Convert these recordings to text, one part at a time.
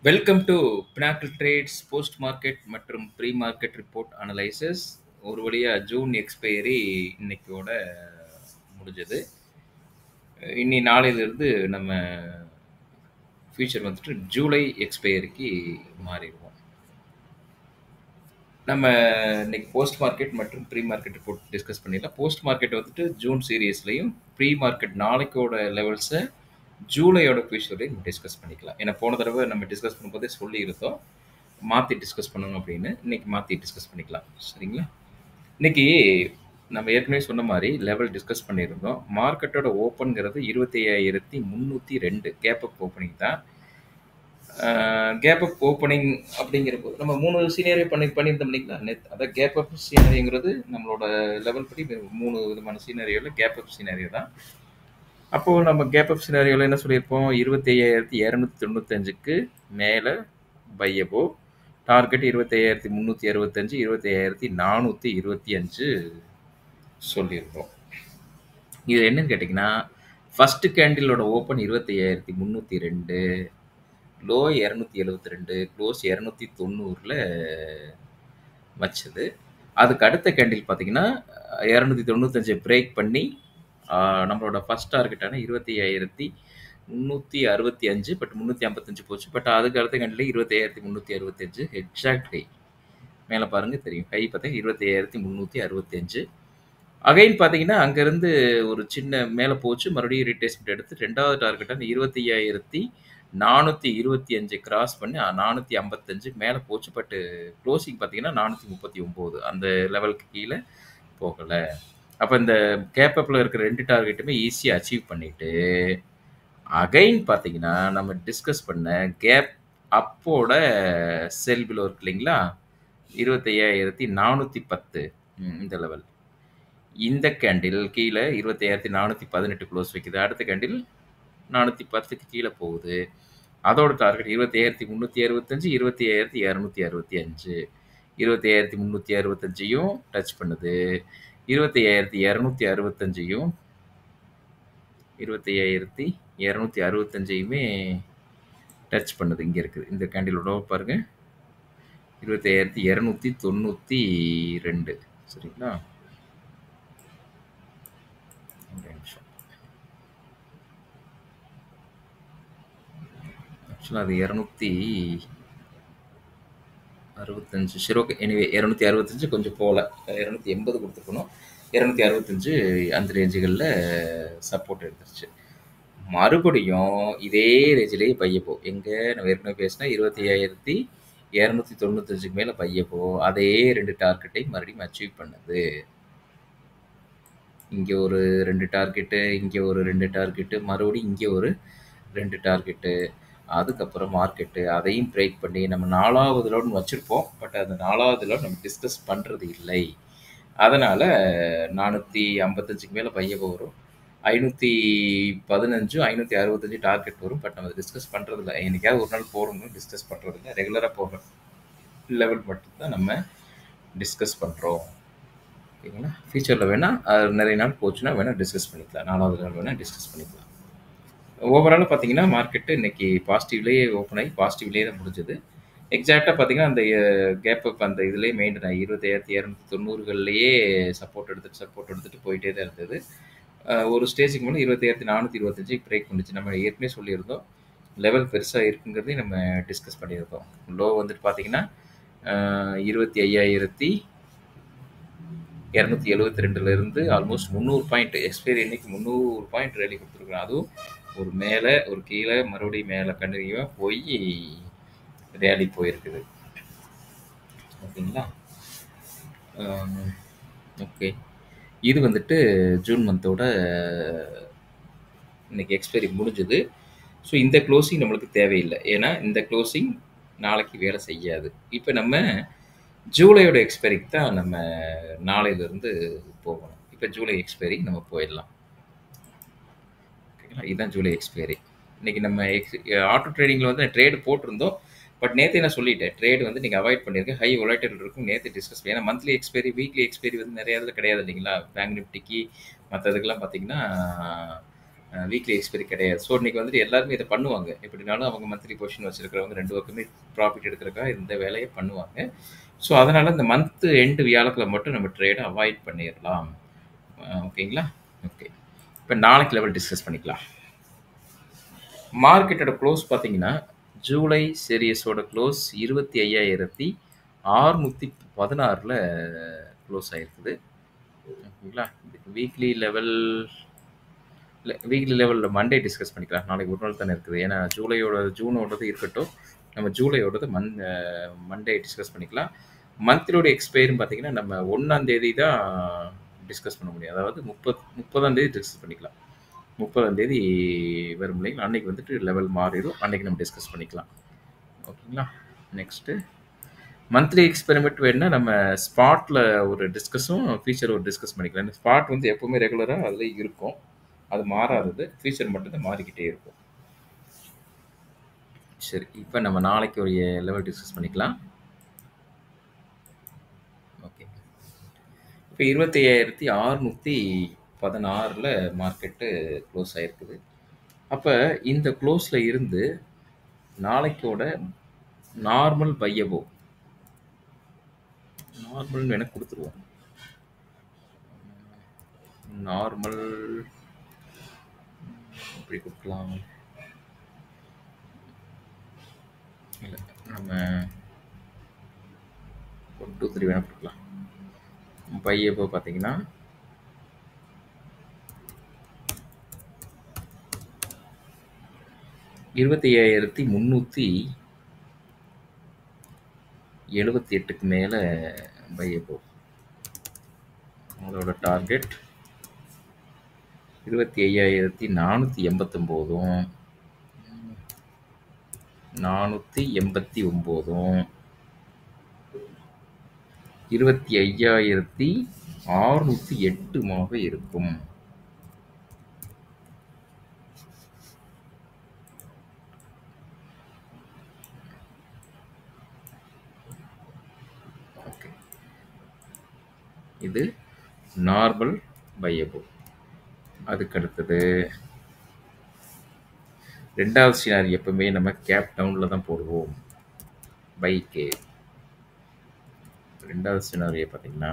Welcome to pinnacle trades post market மற்றும் pre market report analysis. ஒரு வழியா June expiry இன்னைக்கோட முடிஞ்சது. இன்னி நாளையிலிருந்து நம்ம ஃபியூச்சர் வந்துட்டு ஜூலை எக்ஸ்பைரிக்கு மாறிடுவோம். நம்ம இன்னைக்கு போஸ்ட் மார்க்கெட் மற்றும் ப்ரீ மார்க்கெட் ரிப்போர்ட் டிஸ்கஸ் பண்ணிடலாம். போஸ்ட் மார்க்கெட் வந்துட்டு ஜூன் சீரியஸ்லையும், ப்ரீ மார்க்கெட் நாளைக்கோட லெவல்ஸை ஜூலையோட ஃபியூச்சரையும் டிஸ்கஸ் பண்ணிக்கலாம். ஏன்னா போன தடவை நம்ம டிஸ்கஸ் பண்ணும்போதே சொல்லியிருந்தோம் மாற்றி டிஸ்கஸ் பண்ணணும் அப்படின்னு. இன்னைக்கு மாற்றி டிஸ்கஸ் பண்ணிக்கலாம். சரிங்களா? இன்னைக்கு நம்ம ஏற்கனவே சொன்ன மாதிரி லெவல் டிஸ்கஸ் பண்ணியிருந்தோம். மார்க்கெட்டோட ஓப்பன்கிறது 25,302 கேப் அப் ஓப்பனிங் தான். கேப் அப் ஓப்பனிங் அப்படிங்கிற போது நம்ம 3 சீனியரே பண்ணியிருந்தோம் இல்லைங்களா நேற்று. அதான் கேப் அப் சீனரிங்கிறது நம்மளோட லெவல் படி 3 விதமான சீனரியோவில் கேப் அப் சீனரியோ தான். அப்போது நம்ம கேப் அப் சினாரியோவில் என்ன சொல்லியிருப்போம்? 25,295க்கு மேலே பையபோ, டார்கெட் 25,365, 25,425 சொல்லியிருப்போம். இது என்னன்னு கேட்டிங்கன்னா, ஃபஸ்ட்டு கேண்டிலோட ஓப்பன் 25,302, லோ 272, க்ளோஸ் 290ல் வச்சது. அதுக்கு அடுத்த கேண்டில் பார்த்தீங்கன்னா 295 பிரேக் பண்ணி நம்மளோட ஃபஸ்ட் டார்கெட்டான 25,365, பட் 355 போச்சு. பட் அதுக்கு அடுத்த கேண்டில் 25,365 எக்ஸாக்ட் ஹை. மேலே பாருங்கள் தெரியும். ஹை பார்த்தீங்கன்னா 25,365. அகைன் பார்த்தீங்கன்னா அங்கேருந்து ஒரு சின்ன மேலே போச்சு, மறுபடியும் ரீட்ரேஸ்மெண்ட் எடுத்து ரெண்டாவது டார்கெட்டான 25,425 கிராஸ் பண்ணி 455 மேலே போச்சு. பட்டு க்ளோசிங் பார்த்தீங்கன்னா 439, அந்த லெவலுக்கு கீழே போகலை. அப்போ இந்த கேப் அப்பில் இருக்கிற 2 டார்கெட்டுமே ஈஸியாக அச்சீவ் பண்ணிவிட்டு, அகைன் பார்த்தீங்கன்னா நம்ம டிஸ்கஸ் பண்ண கேப் அப்போட செல் பிலோ இருக்கு இல்லைங்களா, 25,410 இந்த லெவல். இந்த கேண்டில் கீழே 25,418 க்ளோஸ் வைக்குது. அடுத்த கேண்டில் 410க்கு கீழே போகுது. அதோட டார்கெட் 25,365, 25,265, 25,365 டச் பண்ணுது. 25,265, 25,265 டச் பண்ணுது. இங்கே இருக்குது இந்த கேண்டிலோட பாருங்க, 25,292. சரிங்களா? ஆக்சுவலாக அது 265. சரி, ஓகே. எனிவே 265 கொஞ்சம் போகல, 280 கொடுத்துருக்கணும். 265 அந்த ரேஞ்சுகளில் சப்போர்ட் எடுத்துருச்சு. மறுபடியும் இதே ரேஞ்சிலேயே பையப்போ எங்கே நம்ம ஏற்கனவே பேசினா 25,295க்கு மேலே பையப்போ அதே 2 டார்கெட்டை மறுபடியும் அச்சீவ் பண்ணுது. இங்கே ஒரு 2 டார்கெட்டு, இங்கே ஒரு 2 டார்கெட்டு, மறுபடியும் இங்கே ஒரு 2 டார்கெட்டு. அதுக்கப்புறம் மார்க்கெட்டு அதையும் பிரேக் பண்ணி நம்ம 4வது லோன் வச்சுருப்போம். பட் அந்த 4வது லோன் நம்ம டிஸ்கஸ் பண்ணுறது இல்லை. அதனால் 455க்கு மேலே பையப்போ வரும். 515, 565 டார்கெட் வரும். பட் நம்ம டிஸ்கஸ் பண்ணுறதில்ல. என்னைக்காவது ஒரு நாள் போகிறோம்னு டிஸ்கஸ் பண்ணுறதில்ல. ரெகுலராக போகிற லெவல் மட்டும்தான் நம்ம டிஸ்கஸ் பண்ணுறோம். ஓகேங்களா? ஃபியூச்சரில் வேணால் நிறைய நாள் போச்சுன்னா வேணால் டிஸ்கஸ் பண்ணிக்கலாம். 4வது நாள் வேணால் டிஸ்கஸ் பண்ணிக்கலாம். ஓவராலாக பார்த்தீங்கன்னா மார்க்கெட்டு இன்றைக்கி பாசிட்டிவ்லேயே ஓப்பன் ஆகி பாசிட்டிவ்லேயே தான் முடிஞ்சது. எக்ஸாக்டாக பார்த்தீங்கன்னா அந்த கேப் அப் அந்த இதுலேயே மெயின்டைன் ஆகி 25,290லேயே சப்போர்ட் எடுத்துகிட்டு போயிட்டே தான் இருந்தது. ஒரு ஸ்டேஜுக்கு மேலே 25,425 பிரேக் பண்ணிச்சு. நம்ம ஏற்கனவே சொல்லியிருந்தோம் லெவல் பெருசாக இருக்குங்கிறதையும் நம்ம டிஸ்கஸ் பண்ணியிருக்கோம். லோ வந்துட்டு பார்த்தீங்கன்னா 25,272லேருந்து ஆல்மோஸ்ட் 300 பாயிண்ட் எக்ஸ்பைரி இன்னைக்கு 300 பாயிண்ட் ரேலி கொடுத்துருக்குறோம். அதுவும் ஒரு மேலே ஒரு கீழே மறுபடியும் மேலே கண்டினியூவாக போய் ரேலி போயிருக்குது. ஓகேங்களா? ஓகே, இது வந்துட்டு ஜூன் மந்தோட இன்னைக்கு எக்ஸ்பைரி முடிஞ்சுது. ஸோ இந்த க்ளோசிங் நம்மளுக்கு தேவையில்லை, ஏன்னா இந்த க்ளோசிங் நாளைக்கு வேலை செய்யாது. இப்போ நம்ம ஜூலையோட எக்ஸ்பைரிக்கு தான் நம்ம நாளையிலேருந்து போகணும். இப்போ ஜூலை எக்ஸ்பைரி நம்ம போயிடலாம். ஓகேங்களா? இதுதான் ஜூலை எக்ஸ்பைரி. இன்றைக்கி நம்ம ஆட்டோ ட்ரேடிங்கில் வந்து ட்ரேடு போட்டிருந்தோம். பட் நேற்று நான் சொல்லிட்டேன், ட்ரேடு வந்து நீங்கள் அவாய்ட் பண்ணியிருக்கேன். ஹை வொலைட்டில் இருக்கும். நேற்று டிஸ்கஸ் பண்ணி, ஏன்னா மந்த்லி எக்ஸ்பைரி வீக்லி எக்ஸ்பைரி வந்து நிறையா இதில் கிடையாது இல்லைங்களா. பேங்க் நிஃப்டிக்கு மற்ற இதுக்கெல்லாம் பார்த்தீங்கன்னா வீக்லி எக்ஸ்பைரி கிடையாது. ஸோ இன்னைக்கு வந்துட்டு எல்லாருமே இதை பண்ணுவாங்க. எப்படினாலும் அவங்க மந்த்லி பொசிஷன் வச்சிருக்கிறவங்க 2 பக்கமே ப்ராஃபிட் எடுக்கிறதுக்காக இந்த வேலையை பண்ணுவாங்க. ஸோ அதனால இந்த மந்த் எண்ட் வியாழக்கிழமை மட்டும் நம்ம ட்ரேடை அவாய்ட் பண்ணிடலாம். ஓகேங்களா? ஓகே. இப்போ நாளைக்கு லெவல் டிஸ்கஸ் பண்ணிக்கலாம். மார்க்கெட்டோட க்ளோஸ் பார்த்தீங்கன்னா ஜூலை சீரியஸோட க்ளோஸ் 25,616ல் க்ளோஸ் ஆகிருக்குது. ஓகேங்களா? இதுக்கு வீக்லி லெவல் இல்லை, வீக்லி லெவலில் மண்டே டிஸ்கஸ் பண்ணிக்கலாம். நாளைக்கு ஒரு நாள் தானே இருக்குது. ஏன்னா ஜூனோடது இருக்கட்டும், நம்ம ஜூலையோடது மண்டே டிஸ்கஸ் பண்ணிக்கலாம். மந்த்லோட எக்ஸ்பைரின்னு பார்த்தீங்கன்னா நம்ம 1ஆம் தேதி தான் டிஸ்கஸ் பண்ண முடியும். அதாவது 30ஆம் தேதி டிஸ்கஸ் பண்ணிக்கலாம். 30ஆம் தேதி வரும் இல்லைங்களா, அன்னைக்கு வந்துட்டு லெவல் மாறிடும். அன்னைக்கு நம்ம டிஸ்கஸ் பண்ணிக்கலாம். ஓகேங்களா? நெக்ஸ்ட்டு மந்த்லி எக்ஸ்பெரிமெண்ட் வேணுன்னா நம்ம ஸ்பாட்டில் ஒரு டிஸ்கஸும் ஃபியூச்சர் ஒரு டிஸ்கஸ் பண்ணிக்கலாம். இந்த ஸ்பாட் வந்து எப்போவுமே ரெகுலராக அதில் இருக்கும், அது மாறாதது. ஃபியூச்சர் மட்டும்தான் மாறிக்கிட்டே இருக்கும். சரி, இப்போ நம்ம நாளைக்கு ஒரு லெவல் டிஸ்கஸ் பண்ணிக்கலாம். ஓகே. இப்போ 25,616ல் மார்க்கெட்டு க்ளோஸ் ஆகிருக்குது. அப்போ இந்த க்ளோஸில் இருந்து நாளைக்கோட நார்மல் பையபோ நார்மல்னு எனக்கு கொடுத்துருவோம். நார்மல் இப்படி கொடுக்கலாம். இல்லை, நம்ம 1 2 3 வேணால் கொடுக்கலாம். பையபோ பார்த்தீங்கன்னா 25,378க்கு மேலே பையபோ. அதோட டார்கெட் 25,489, 489, 25,608 இருக்கும். ஓகே, இது நார்மல் பையபோ. அதுக்கு அடுத்தது 2வது சினாரி எப்பவுமே நம்ம கேப் டவுனில் தான் போடுவோம். பைக்கு 2வது சினாரியை பார்த்தீங்கன்னா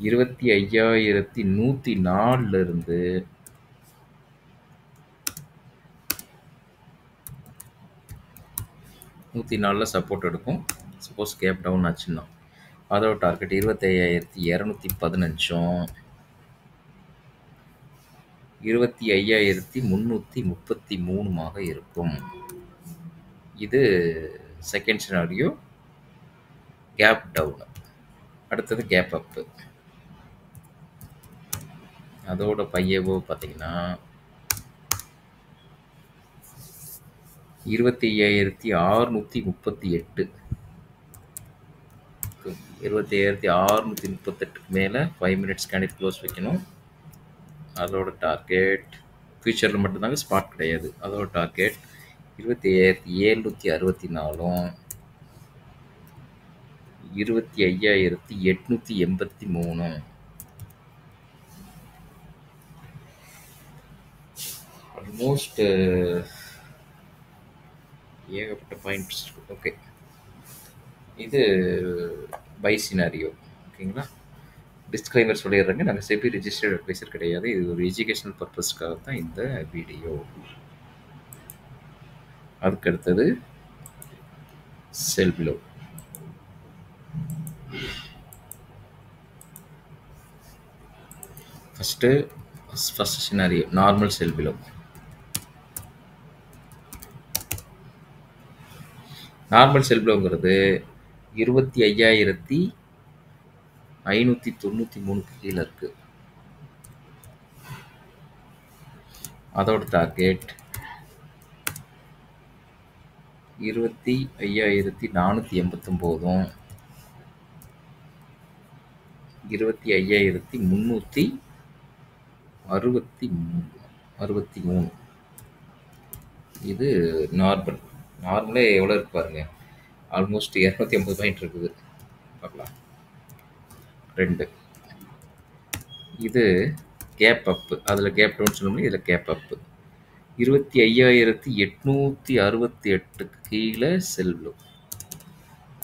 25,104லிருந்து 104ல் சப்போர்ட் எடுக்கும். சப்போஸ் கேப் டவுன் ஆச்சுன்னா அதோட டார்கெட் 25,215, 25,333 இருக்கும். இது செகண்ட் சினாரியோ, கேப் டவுன். அடுத்தது கேப் அப்பு. அதோட பையவோ பார்த்தீங்கன்னா 25,638, 25,638க்கு மேலே 5 மினிட்ஸ் கேண்டில் க்ளோஸ் வைக்கணும். அதோட டார்கெட் ஃபியூச்சரில் மட்டும்தாங்க, ஸ்பாட் கிடையாது. அதோட டார்கெட் 25,764, 25,883. ஆல்மோஸ்ட் ஏகப்பட்ட பாயிண்ட்ஸ் இருக்கு. ஓகே, இது பை சினாரியோ. ஓகேங்களா? டிஸ்க்ளைமர் சொல்லிடுறேங்க, நாங்கள் செபி ரிஜிஸ்டர்ட் அட்வைசர் கிடையாது. இது ஒரு எஜுகேஷனல் பர்பஸ்க்காக தான் இந்த வீடியோ. அதுக்கு அடுத்தது sell below. First scenario normal sell below. Normal sell பிலோங்கிறது 25,593க்கு கீழே இருக்கு. அதோட டார்கெட் 25,489, 25,363. இது நார்மல். நார்மலே எவ்வளோ இருக்கு பாருங்க, ஆல்மோஸ்ட் 250 பாயிண்ட் இருக்குது. பார்க்கலாம். 2 இது கேப் அப்பு. அதில் கேப் டவுன் சொன்னோம்னா இதில் கேப் அப்பு. 25,868 கீழே செல்லும்.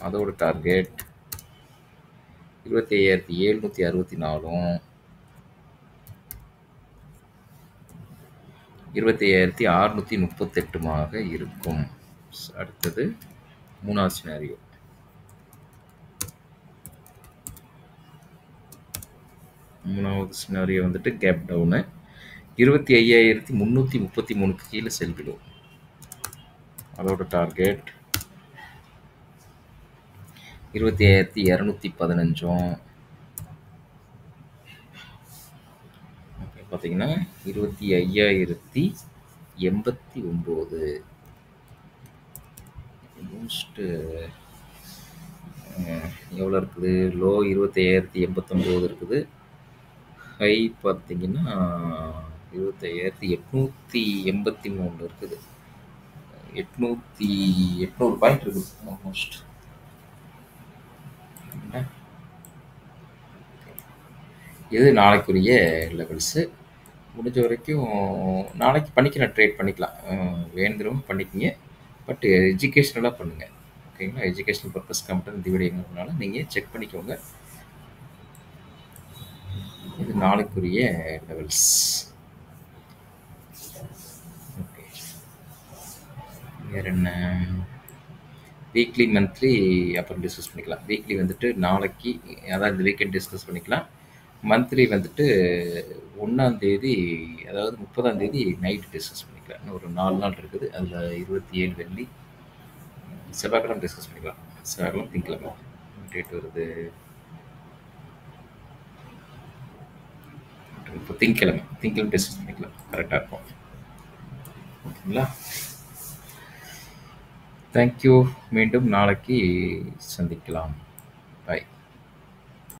அதோட டார்கெட் 25,764 25,638 இருக்கும். அடுத்தது மூணாவது சினாரியோ. மூணாவது சினாரியோ வந்துட்டு கேப் டவுனு 25,333 கீழே செல் பிலோ. அதோட டார்கெட் 25,215. பார்த்தீங்கன்னா 25,089. மோஸ்ட் எவ்வளோ இருக்குது? லோ 25,089 இருக்குது. ஹை பார்த்தீங்கன்னா 25,883 இருக்குது. 800 பாயிண்ட் இருக்குது ஆல்மோஸ்ட். இது நாளைக்குரிய லெவல்ஸு. முடிஞ்ச வரைக்கும் நாளைக்கு பண்ணிக்கலாம், ட்ரேட் பண்ணிக்கலாம், வேணுங்கிறவங்க பண்ணிக்கிங்க. பட் எஜுகேஷ்னலாக பண்ணுங்கள், ஓகேங்களா? எஜுகேஷனல் பர்பஸ்க்காக மட்டும் இந்த வீடியோங்கிறதுனால நீங்கள் செக் பண்ணிக்கோங்க. இது நாளைக்குரிய லெவல்ஸ். ஓகே, வேறு என்ன? வீக்லி மந்த்லி அப்புறம் டிஸ்கஸ் பண்ணிக்கலாம். வீக்லி வந்துட்டு நாளைக்கு, அதாவது இந்த வீக்கெண்ட் டிஸ்கஸ் பண்ணிக்கலாம். மந்த்லி வந்துட்டு 1ஆந்தேதி, அதாவது 30ஆந்தேதி நைட்டு டிஸ்கஸ் பண்ணிக்கலாம். இன்னும் ஒரு 4 நாள் இருக்குது. அதில் 27 வெள்ளி, செவ்வாய்க்கிழமை டிஸ்கஸ் பண்ணிக்கலாம். செவ்வாய்க்கிழமை, திங்கக்கிழமை டேட் வருது. இப்போ திங்கக்கிழமை டிஸ்கஸ் பண்ணிக்கலாம், கரெக்டாக இருக்கும். ஓகேங்களா? தேங்க்யூ. மீண்டும் நாளைக்கு சந்திக்கலாம். பாய்.